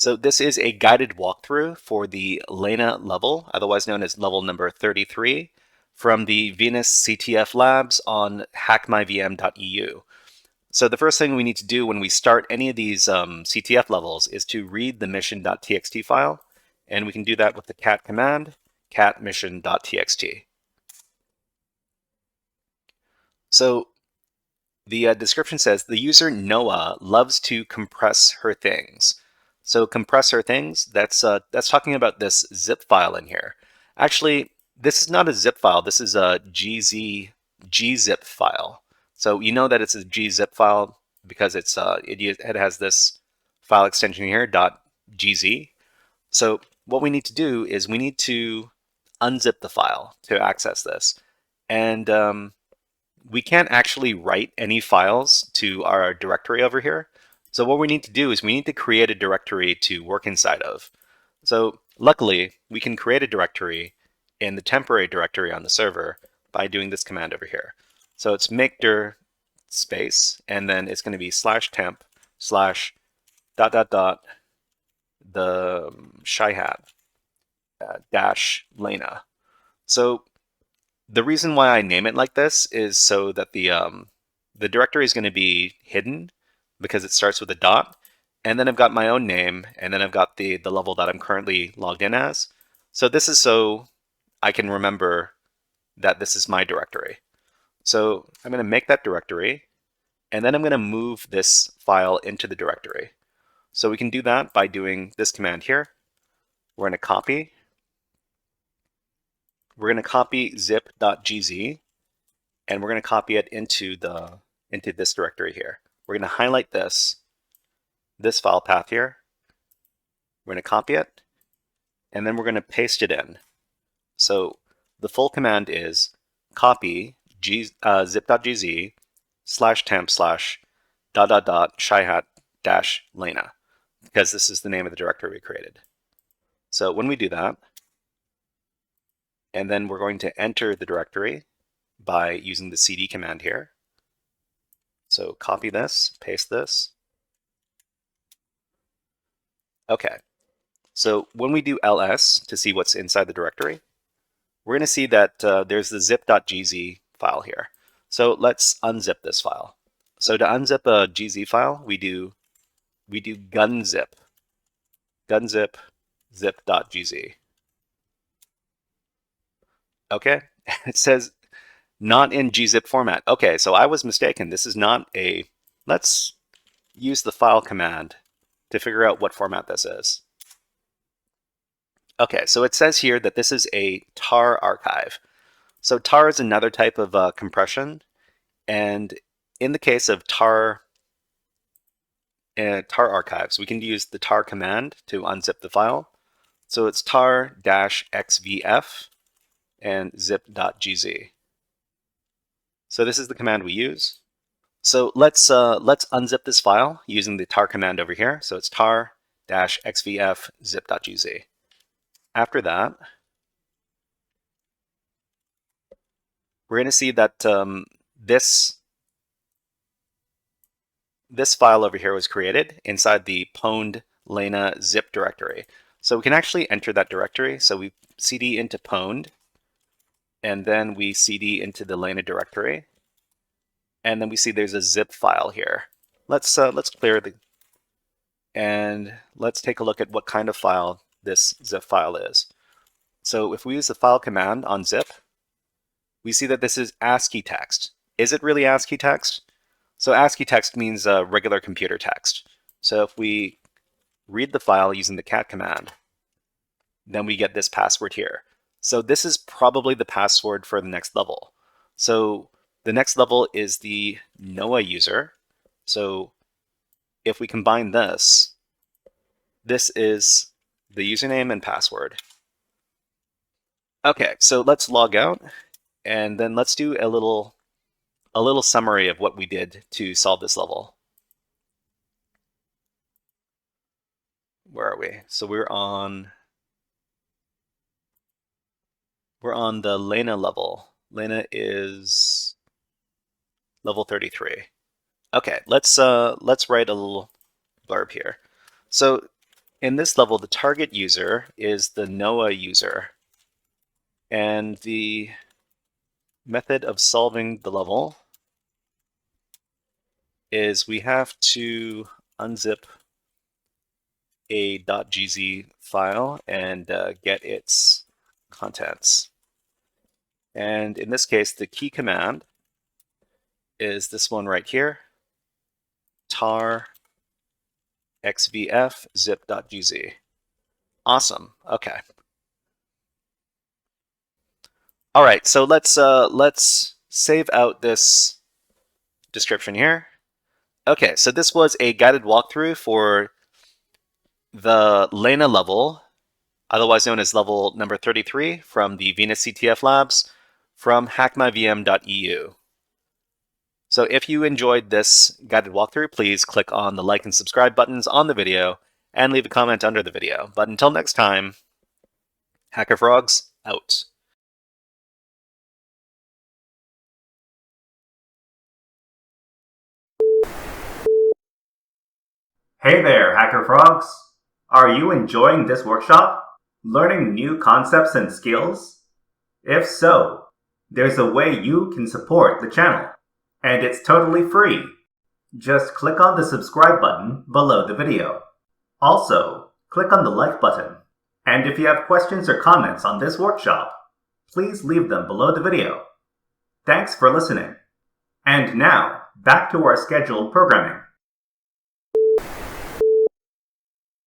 So this is a guided walkthrough for the Lana level, otherwise known as level number 33, from the Venus CTF labs on hackmyvm.eu. So the first thing we need to do when we start any of these CTF levels is to read the mission.txt file, and we can do that with the cat command, cat mission.txt. So the description says the user Noah loves to compress her things. So compress her things, that's talking about this zip file in here. Actually, this is not a zip file, this is a gzip file. So you know that it's a gzip file because it has this file extension here, .gz. So what we need to do is we need to unzip the file to access this. And we can't actually write any files to our directory over here. So what we need to do is we need to create a directory to work inside of. So luckily, we can create a directory in the temporary directory on the server by doing this command over here. So it's make dir space, and then it's going to be /temp/ the shyhat dash Lana. So the reason why I name it like this is so that the directory is going to be hidden because it starts with a dot, and then I've got my own name, and then I've got the level that I'm currently logged in as. So this is so I can remember that this is my directory. So I'm going to make that directory, and then I'm going to move this file into the directory. So we can do that by doing this command here. We're going to copy. We're going to copy zip.gz, and we're going to copy it into this directory here. We're going to highlight this file path here. We're going to copy it, and then we're going to paste it in. So the full command is copy zip.gz /temp/ shyhat dash Lana, because this is the name of the directory we created. So when we do that, and then we're going to enter the directory by using the cd command here. So copy this, paste this. Okay, so when we do ls to see what's inside the directory, we're going to see that there's the zip.gz file here. So let's unzip this file. So to unzip a gz file, we do gunzip zip.gz. Okay, it says not in gzip format. Okay, so I was mistaken. This is not a, let's use the file command to figure out what format this is. Okay, so it says here that this is a tar archive. So tar is another type of compression, and in the case of tar archives, we can use the tar command to unzip the file. So it's tar-xvf and zip.gz. So this is the command we use. So let's unzip this file using the tar command over here. So it's tar-xvf zip.gz. After that, we're going to see that this file over here was created inside the pwned Lana zip directory. So we can actually enter that directory. So we cd into pwned, and then we cd into the Lana directory, and then we see there's a zip file here. Let's clear the, and let's take a look at what kind of file this zip file is. So if we use the file command on zip, we see that this is ASCII text. Is it really ASCII text? So ASCII text means regular computer text. So if we read the file using the cat command, then we get this password here. So this is probably the password for the next level. So the next level is the Noah user. So if we combine this, this is the username and password. Okay, so let's log out, and then let's do a little summary of what we did to solve this level. Where are we? So we're on We're on the Lana level. Lana is level 33. Okay, let's write a little blurb here. So in this level, the target user is the NOAA user, and the method of solving the level is we have to unzip a .gz file and get its contents. And in this case, the key command is this one right here, tar xvf zip.gz. Awesome. Okay. All right. So let's save out this description here. Okay. So this was a guided walkthrough for the Lana level, otherwise known as level number 33 from the Venus CTF labs from hackmyvm.eu. So if you enjoyed this guided walkthrough, please click on the like and subscribe buttons on the video and leave a comment under the video. But until next time, HackerFrogs out. Hey there, HackerFrogs! Are you enjoying this workshop? Learning new concepts and skills? If so, there's a way you can support the channel, and it's totally free. Just click on the subscribe button below the video. Also, click on the like button. And if you have questions or comments on this workshop, please leave them below the video. Thanks for listening. And now, back to our scheduled programming.